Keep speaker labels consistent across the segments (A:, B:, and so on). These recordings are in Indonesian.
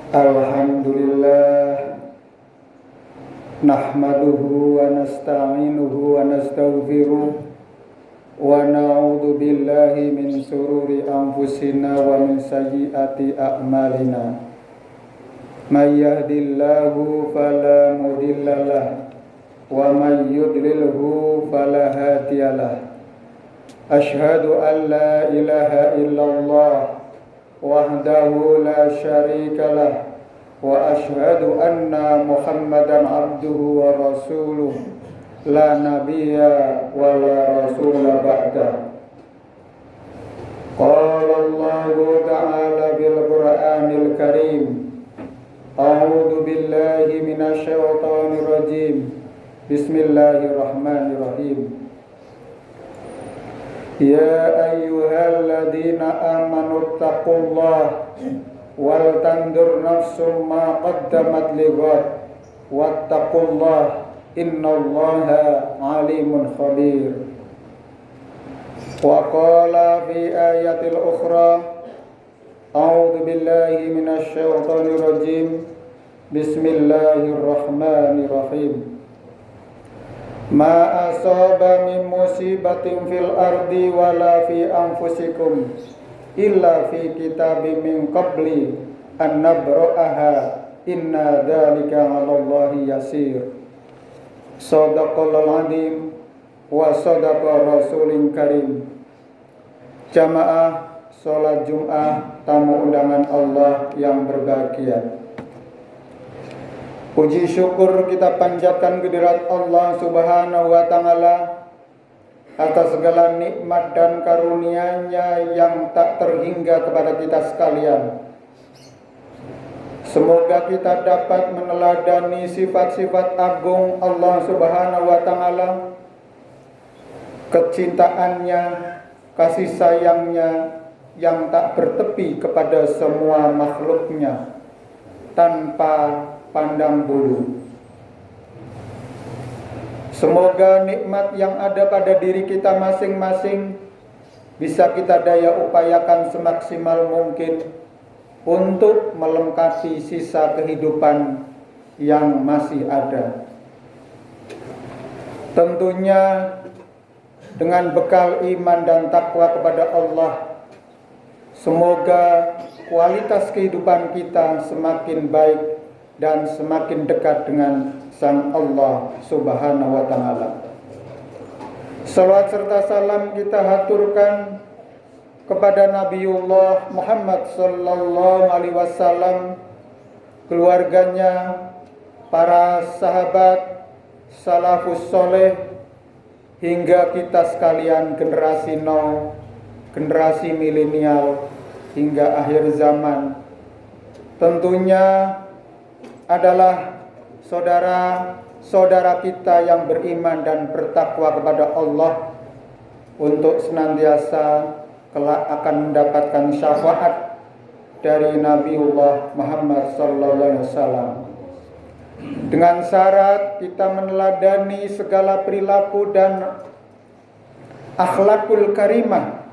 A: Alhamdulillah, nahmaduhu wa nasta'inuhu wa nastaghfiruh wa na'udzu billahi min sururi anfusina wa min sayyiati a'malina. May yahdihillahu fala mudhillalah wa may yudlilhu fala hadiyalah. Asyhadu an la ilaha illallah wahdahu la syarikalah wa asyhadu anna Muhammadan abduhu wa rasuluh la nabiyya wa la rasula ba'da. Qala Allahu ta'ala bil Qur'anil Karim, a'udzu billahi minasy syaithanir rajim. Bismillahirrahmanirrahim. Ya ayyuhalladzina amanu taqullaha wal tandur nafsum ma qaddamat lighad wattaqullaha innallaha alimun khabir. Wa qala fi ayatil ukhra a'udzu billahi minasy syaithanir rajim. Bismillahirrahmanirrahim. Ma asaba min musibatin fil ardi wala fi anfusikum illa fi kitabim min qabli an nabra'aha inna dzalika 'alallahi yasir. Shadaqallahul 'azim wa shadaqa rasulin karim. Jamaah salat Jumat tamu undangan Allah yang berbahagia. Puji syukur kita panjatkan kehadirat Allah Subhanahu wa Ta'ala atas segala nikmat dan karunia-Nya yang tak terhingga kepada kita sekalian. Semoga kita dapat meneladani sifat-sifat agung Allah Subhanahu wa Ta'ala, kecintaannya, kasih sayangnya yang tak bertepi kepada semua makhluknya tanpa pandang bulu. Semoga nikmat yang ada pada diri kita masing-masing bisa kita daya upayakan semaksimal mungkin untuk melengkapi sisa kehidupan yang masih ada. Tentunya dengan bekal iman dan takwa kepada Allah, semoga kualitas kehidupan kita semakin baik dan semakin dekat dengan Sang Allah Subhanahu wa Ta'ala. Salawat serta salam kita haturkan kepada Nabiullah Muhammad sallallahu alaihi wasallam, keluarganya, para sahabat, salafus soleh, hingga kita sekalian generasi now, generasi milenial hingga akhir zaman. Tentunya adalah saudara-saudara kita yang beriman dan bertakwa kepada Allah untuk senantiasa kelak akan mendapatkan syafaat dari Nabiullah Muhammad SAW. Dengan syarat kita meneladani segala perilaku dan akhlakul karimah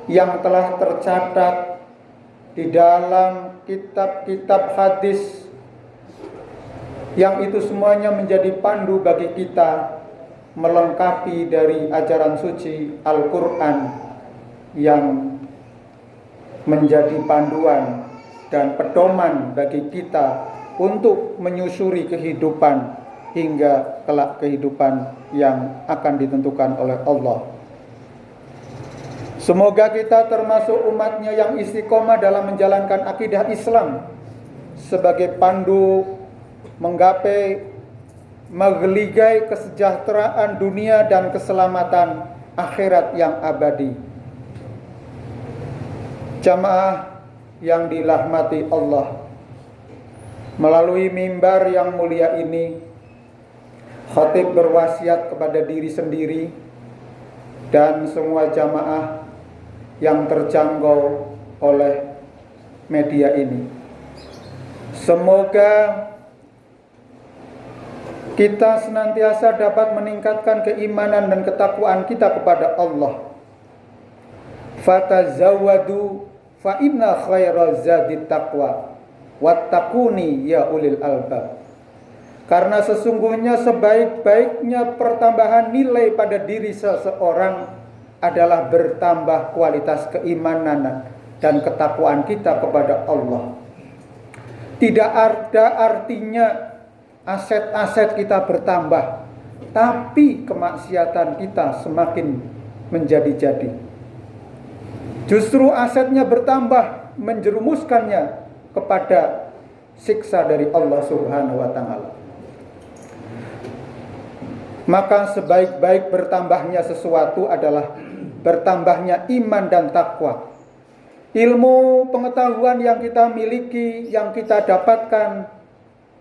A: yang telah tercatat di dalam kitab-kitab hadis, yang itu semuanya menjadi pandu bagi kita melengkapi dari ajaran suci Al-Quran yang menjadi panduan dan pedoman bagi kita untuk menyusuri kehidupan hingga kelak kehidupan yang akan ditentukan oleh Allah. Semoga kita termasuk umatnya yang istiqomah dalam menjalankan akidah Islam sebagai pandu menggapai menggeligai kesejahteraan dunia dan keselamatan akhirat yang abadi. Jamaah yang dirahmati Allah, melalui mimbar yang mulia ini, khatib berwasiat kepada diri sendiri dan semua jamaah yang terjangkau oleh media ini. Semoga kita senantiasa dapat meningkatkan keimanan dan ketakwaan kita kepada Allah. Fatazawwadu fa inna khairaz zadi taqwa. wattaquni ya ulil albab. Karena sesungguhnya sebaik-baiknya pertambahan nilai pada diri seseorang adalah bertambah kualitas keimanan dan ketakwaan kita kepada Allah. Tidak ada artinya aset-aset kita bertambah, tapi kemaksiatan kita semakin menjadi-jadi. Justru asetnya bertambah, menjerumuskannya kepada siksa dari Allah Subhanahu wa Ta'ala. Maka sebaik-baik bertambahnya sesuatu adalah bertambahnya iman dan takwa. Ilmu pengetahuan yang kita miliki, yang kita dapatkan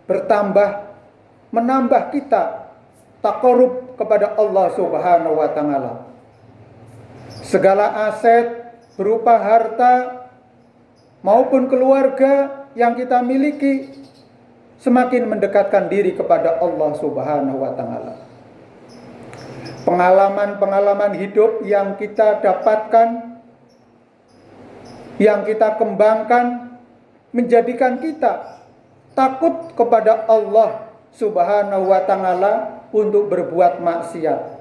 A: bertambah, menambah kita taqarrub kepada Allah Subhanahu wa Ta'ala. Segala aset berupa harta maupun keluarga yang kita miliki semakin mendekatkan diri kepada Allah Subhanahu wa Ta'ala. Pengalaman-pengalaman hidup yang kita dapatkan, yang kita kembangkan, menjadikan kita takut kepada Allah Subhanahu wa Ta'ala untuk berbuat maksiat.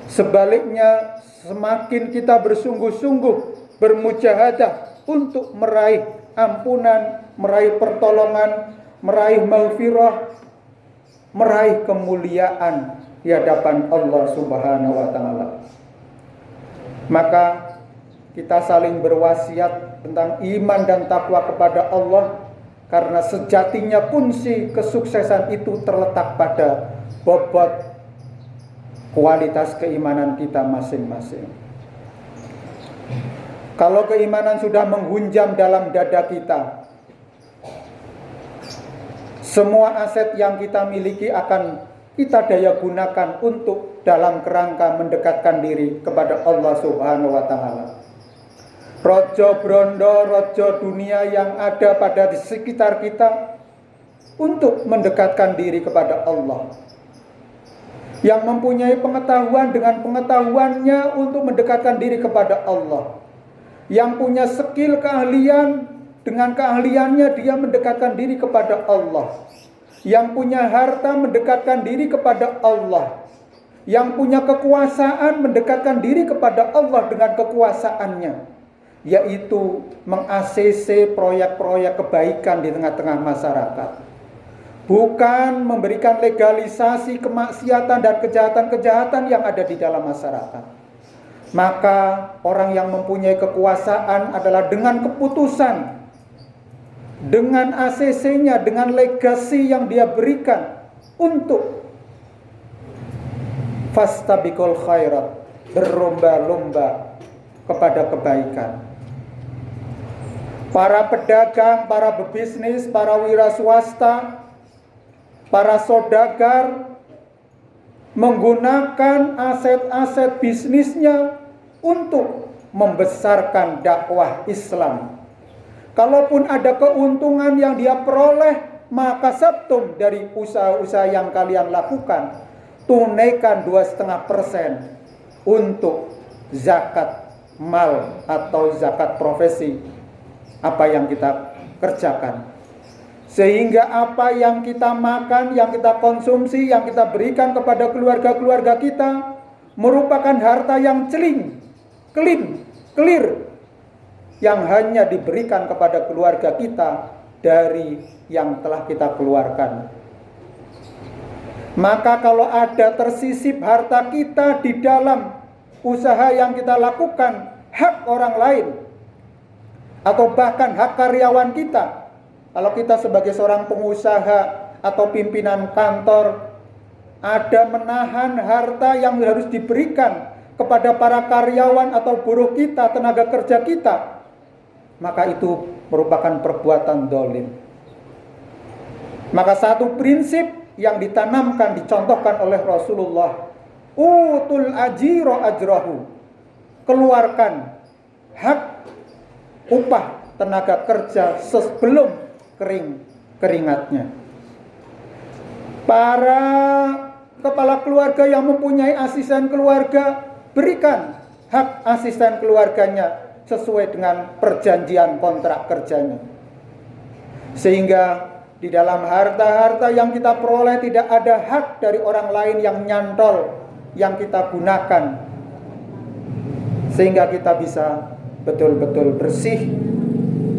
A: Sebaliknya, semakin kita bersungguh-sungguh bermujahadah untuk meraih ampunan, meraih pertolongan, meraih maghfirah, meraih kemuliaan di hadapan Allah Subhanahu wa Ta'ala. Maka kita saling berwasiat tentang iman dan takwa kepada Allah, karena sejatinya kunci kesuksesan itu terletak pada bobot kualitas keimanan kita masing-masing. Kalau keimanan sudah menghunjam dalam dada kita, semua aset yang kita miliki akan kita daya gunakan untuk dalam kerangka mendekatkan diri kepada Allah Subhanahu wa Ta'ala. Rojo brondo, rojo dunia yang ada pada di sekitar kita untuk mendekatkan diri kepada Allah. Yang mempunyai pengetahuan dengan pengetahuannya untuk mendekatkan diri kepada Allah. Yang punya skill keahlian dengan keahliannya dia mendekatkan diri kepada Allah. Yang punya harta mendekatkan diri kepada Allah. Yang punya kekuasaan mendekatkan diri kepada Allah dengan kekuasaannya, yaitu meng-ACC proyek-proyek kebaikan di tengah-tengah masyarakat. Bukan memberikan legalisasi kemaksiatan dan kejahatan-kejahatan yang ada di dalam masyarakat. Maka orang yang mempunyai kekuasaan adalah dengan keputusan, dengan ACC-nya, dengan legasi yang dia berikan untuk fastabiqul khairat, berlomba-lomba kepada kebaikan. Para pedagang, para pebisnis, para wira swasta, para saudagar menggunakan aset-aset bisnisnya untuk membesarkan dakwah Islam. Kalaupun ada keuntungan yang dia peroleh, maka sabtum dari usaha-usaha yang kalian lakukan, tunaikan 2,5% untuk zakat mal atau zakat profesi apa yang kita kerjakan. Sehingga apa yang kita makan, yang kita konsumsi, yang kita berikan kepada keluarga-keluarga kita merupakan harta yang clear, yang hanya diberikan kepada keluarga kita dari yang telah kita keluarkan. Maka kalau ada tersisip harta kita di dalam usaha yang kita lakukan, hak orang lain, atau bahkan hak karyawan kita, kalau kita sebagai seorang pengusaha atau pimpinan kantor ada menahan harta yang harus diberikan kepada para karyawan atau buruh kita, tenaga kerja kita, maka itu merupakan perbuatan dolim. Maka satu prinsip yang ditanamkan, dicontohkan oleh Rasulullah, utul ajiro ajrahu, keluarkan hak upah tenaga kerja sebelum keringatnya. Para kepala keluarga yang mempunyai asisten keluarga, berikan hak asisten keluarganya sesuai dengan perjanjian kontrak kerjanya. Sehingga di dalam harta-harta yang kita peroleh tidak ada hak dari orang lain yang nyantol, yang kita gunakan. Sehingga kita bisa betul-betul bersih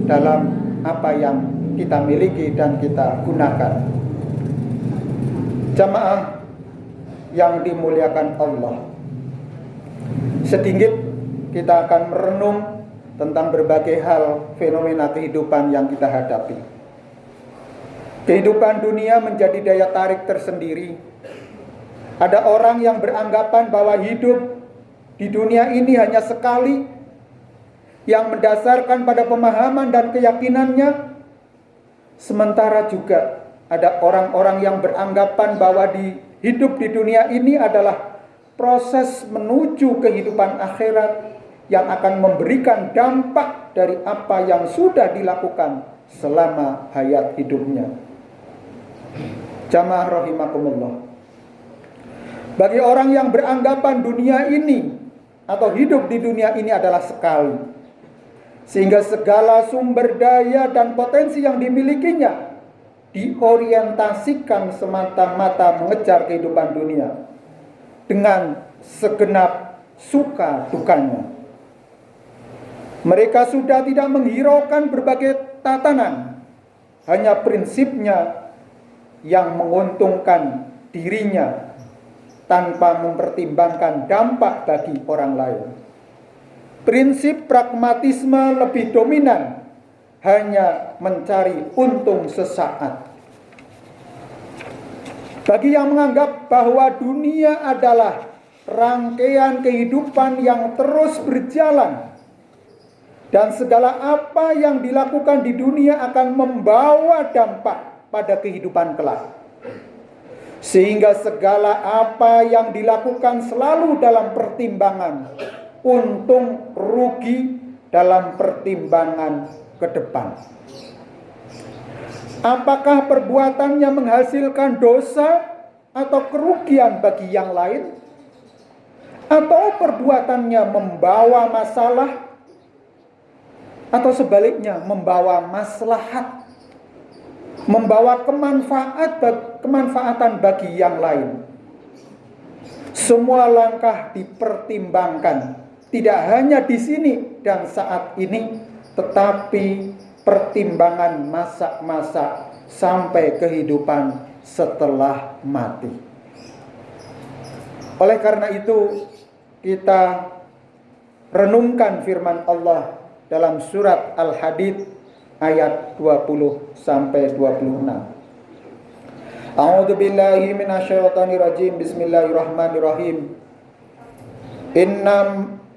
A: dalam apa yang kita miliki dan kita gunakan. Jamaah yang dimuliakan Allah, sedikit kita akan merenung tentang berbagai hal fenomena kehidupan yang kita hadapi. Kehidupan dunia menjadi daya tarik tersendiri. Ada orang yang beranggapan bahwa hidup di dunia ini hanya sekali, yang mendasarkan pada pemahaman dan keyakinannya. Sementara juga ada orang-orang yang beranggapan bahwa hidup di dunia ini adalah proses menuju kehidupan akhirat yang akan memberikan dampak dari apa yang sudah dilakukan selama hayat hidupnya. Jamaah rahimakumullah. Bagi orang yang beranggapan dunia ini atau hidup di dunia ini adalah sekali, sehingga segala sumber daya dan potensi yang dimilikinya diorientasikan semata-mata mengejar kehidupan dunia dengan segenap suka dukanya. Mereka sudah tidak menghiraukan berbagai tatanan, hanya prinsipnya yang menguntungkan dirinya tanpa mempertimbangkan dampak bagi orang lain. Prinsip pragmatisme lebih dominan, hanya mencari untung sesaat. Bagi yang menganggap bahwa dunia adalah rangkaian kehidupan yang terus berjalan, dan segala apa yang dilakukan di dunia akan membawa dampak pada kehidupan kelak, sehingga segala apa yang dilakukan selalu dalam pertimbangan untung rugi, dalam pertimbangan ke depan. Apakah perbuatannya menghasilkan dosa atau kerugian bagi yang lain, atau perbuatannya membawa masalah, atau sebaliknya membawa maslahat, membawa kemanfaatan bagi yang lain. Semua langkah dipertimbangkan, tidak hanya di sini dan saat ini, tetapi pertimbangan masa-masa sampai kehidupan setelah mati. Oleh karena itu, kita renungkan firman Allah dalam surat Al-Hadid ayat 20 sampai 26. A'udzu billahi minasyaitonir rajim. Bismillahirrahmanirrahim.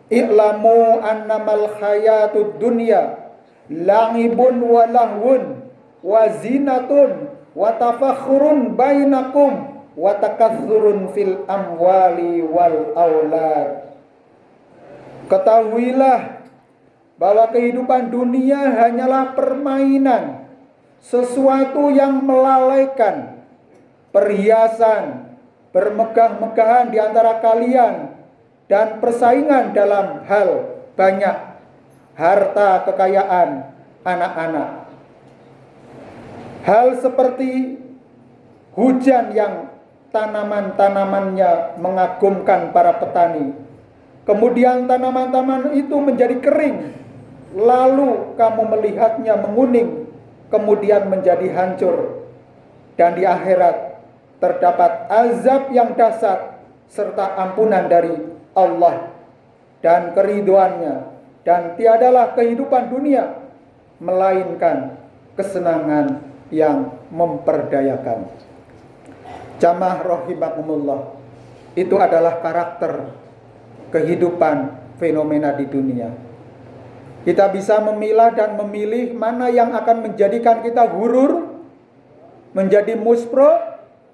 A: I'lamu annamal hayatud dunya la'ibun wa lahwun wa zinatun wa tafakhurun bainakum wa takathurun fil amwali wal aulad. Ketahuilah bahwa kehidupan dunia hanyalah permainan, sesuatu yang melalaikan, perhiasan, bermegah-megahan di antara kalian, dan persaingan dalam hal banyak, harta, kekayaan, anak-anak. Hal seperti hujan yang tanaman-tanamannya mengagumkan para petani, kemudian tanaman-tanaman itu menjadi kering, lalu kamu melihatnya menguning, kemudian menjadi hancur, dan di akhirat terdapat azab yang dahsyat serta ampunan dari Allah dan keridhoannya, dan tiadalah kehidupan dunia melainkan kesenangan yang memperdayakan. Jamaah rahimakumullah, itu adalah karakter kehidupan fenomena di dunia. Kita bisa memilah dan memilih mana yang akan menjadikan kita gurur, menjadi muspro,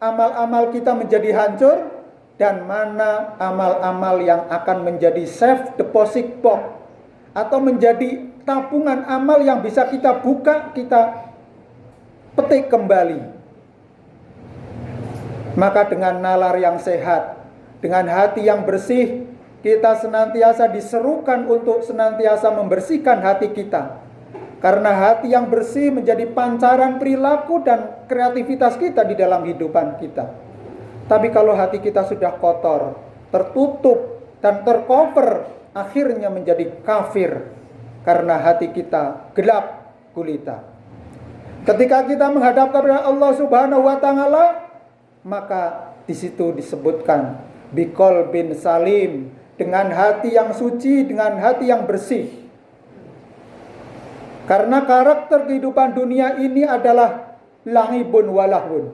A: amal-amal kita menjadi hancur, dan mana amal-amal yang akan menjadi safe deposit box atau menjadi tabungan amal yang bisa kita buka, kita petik kembali. Maka dengan nalar yang sehat, dengan hati yang bersih, kita senantiasa diserukan untuk senantiasa membersihkan hati kita Karena hati yang bersih menjadi pancaran perilaku dan kreativitas kita di dalam kehidupan kita. Tapi kalau hati kita sudah kotor, tertutup dan tercover, akhirnya menjadi kafir karena hati kita gelap gulita. Ketika kita menghadap kepada Allah Subhanahu wa taala, maka di situ disebutkan biqalbin salim, dengan hati yang suci, dengan hati yang bersih. Karena karakter kehidupan dunia ini adalah lahibun walahun,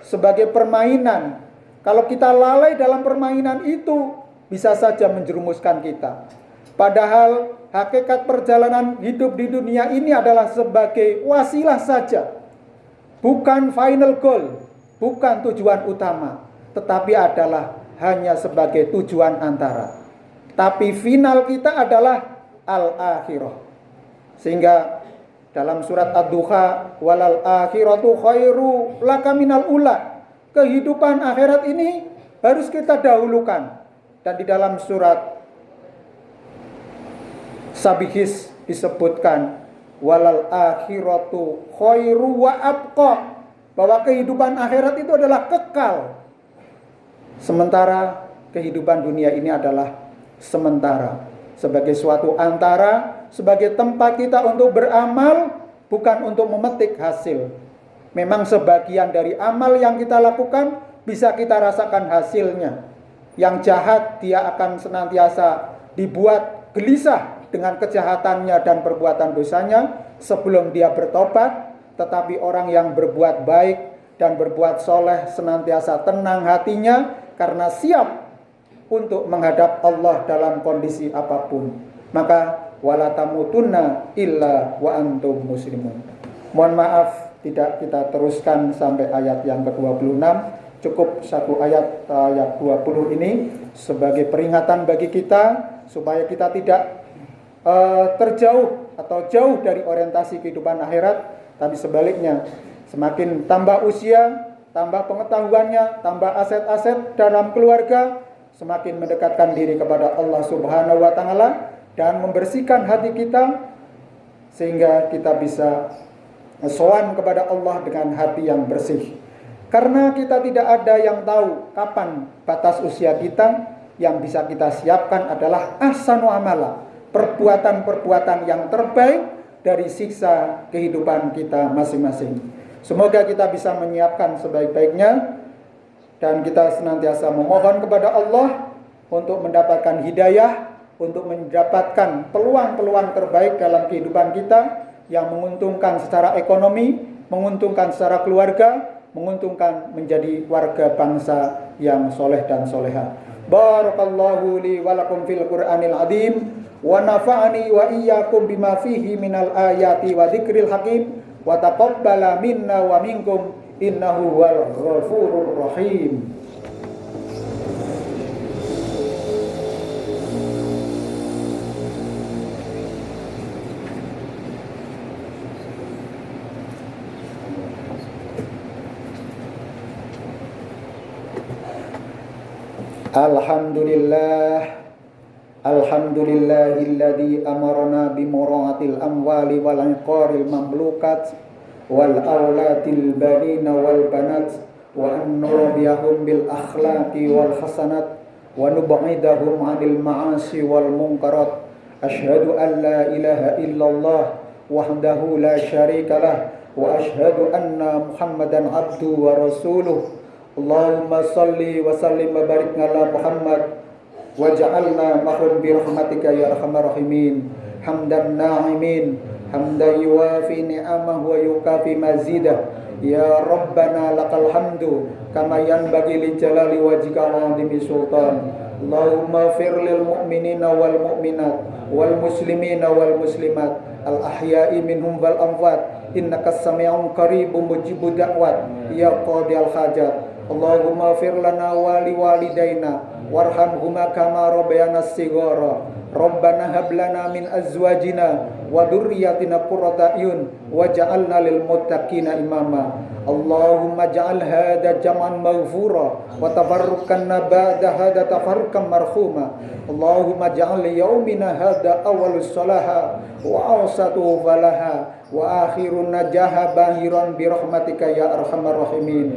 A: sebagai permainan. Kalau kita lalai dalam permainan itu, bisa saja menjerumuskan kita. Padahal hakikat perjalanan hidup di dunia ini adalah sebagai wasilah saja, bukan final goal, bukan tujuan utama, tetapi adalah hanya sebagai tujuan antara. Tapi final kita adalah al-akhirah. Sehingga dalam surat Ad-Duha, walal akhiratu khairu laka minal ula, kehidupan akhirat ini harus kita dahulukan. Dan di dalam surat Sabihis disebutkan walal akhiratu khairu wa abqa, bahwa kehidupan akhirat itu adalah kekal, sementara kehidupan dunia ini adalah sementara, sebagai suatu antara, sebagai tempat kita untuk beramal, bukan untuk memetik hasil. Memang sebagian dari amal yang kita lakukan bisa kita rasakan hasilnya. Yang jahat dia akan senantiasa dibuat gelisah dengan kejahatannya dan perbuatan dosanya sebelum dia bertobat. Tetapi orang yang berbuat baik dan berbuat soleh senantiasa tenang hatinya karena siap untuk menghadap Allah dalam kondisi apapun. Maka wala tamutunna illa wa antum muslimun. Mohon maaf tidak kita teruskan sampai ayat yang ke-26. Cukup satu ayat 20 ini sebagai peringatan bagi kita supaya kita tidak terjauh atau jauh dari orientasi kehidupan akhirat. Tapi sebaliknya, semakin tambah usia, tambah pengetahuannya, tambah aset-aset dalam keluarga, semakin mendekatkan diri kepada Allah Subhanahu wa taala dan membersihkan hati kita sehingga kita bisa sowan kepada Allah dengan hati yang bersih. Karena kita tidak ada yang tahu kapan batas usia kita, yang bisa kita siapkan adalah ahsanu amala, perbuatan-perbuatan yang terbaik dari siksa kehidupan kita masing-masing. Semoga kita bisa menyiapkan sebaik-baiknya dan kita senantiasa memohon kepada Allah untuk mendapatkan hidayah, untuk mendapatkan peluang-peluang terbaik dalam kehidupan kita yang menguntungkan secara ekonomi, menguntungkan secara keluarga, menguntungkan menjadi warga bangsa yang soleh dan soleha. Barakallahu li wa lakum fil Qur'anil azim wa nafa'ani wa iyyakum bima fihi minal ayati wa dzikril hakim wa taqabbala minna wa minkum innahu wal ghafurur rahim. Alhamdulillahilladzi amarna bimuraatil amwali wal iqaril mamlukat wal aulatil banina wal banat wa an nurabiyahum bil akhlaqi wal hasanat wa nub'idahum 'anil ma'asi wal munkarat. Asyhadu an la ilaha illallah wahdahu la syarikalah wa asyhadu anna Muhammadan abduhu wa rasuluh. Allahumma salli wa sallim wa barik ala Muhammad waj'alna mahum bi rahmatika ya arhamar rahimin. Hamdan na'imin, hamdan yuwafi ni'amahu wa yukafi mazidah. Ya Rabbana lakal hamdu kama yanbaghi li jalali wajhika wa 'azimi sultan. Allahumma fir lil mu'minina wal mu'minat wal muslimina wal muslimat al ahya'i minhum wal amwat innaka sami'un qaribun mujibud da'wat ya qadiyal hajat. Allahumma fir lana wa li walidaina warhamhuma kama rabbayana shighara. Rabbana hab lana min azwajina wa dzurriyyatina qurrata a'yun waj'alna lil muttaqina imama. Allahumma ja'al hadha jam'an maghfura wa tafarruqanna ba'da hadha tafarruqan marhuma. Allahumma ja'al yaumina hadha awwalus salaha wa awsatuhu falaha wa akhirun najaha bahiran bi rahmatika ya arhamar rahimin.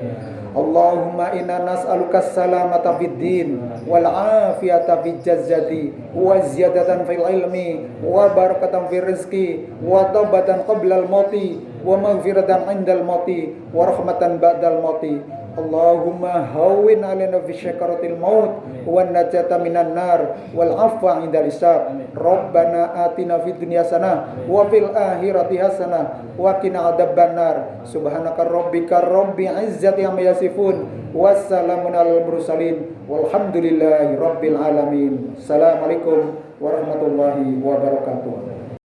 A: Allahumma inna nas'aluka salamata fid din wal afiyata fil jasadi wa ziyadatan fil ilmi wa barakatan fil rizqi wa taubatan qabla al mauti wa maghfiratan 'indal mauti wa rahmatan ba'dal mauti. Allahumma hawwin 'alaina fi syakaratil maut wan najata minan nar wal 'afwa 'indal hisab. Rabbana atina fid dunya hasanah wa fil akhirati hasanah wa qina adzabannar. Subhanaka rabbika rabbil izzati amma yasifun wassalamun alal mursalin walhamdulillahi rabbil alamin. Assalamualaikum warahmatullahi wabarakatuh.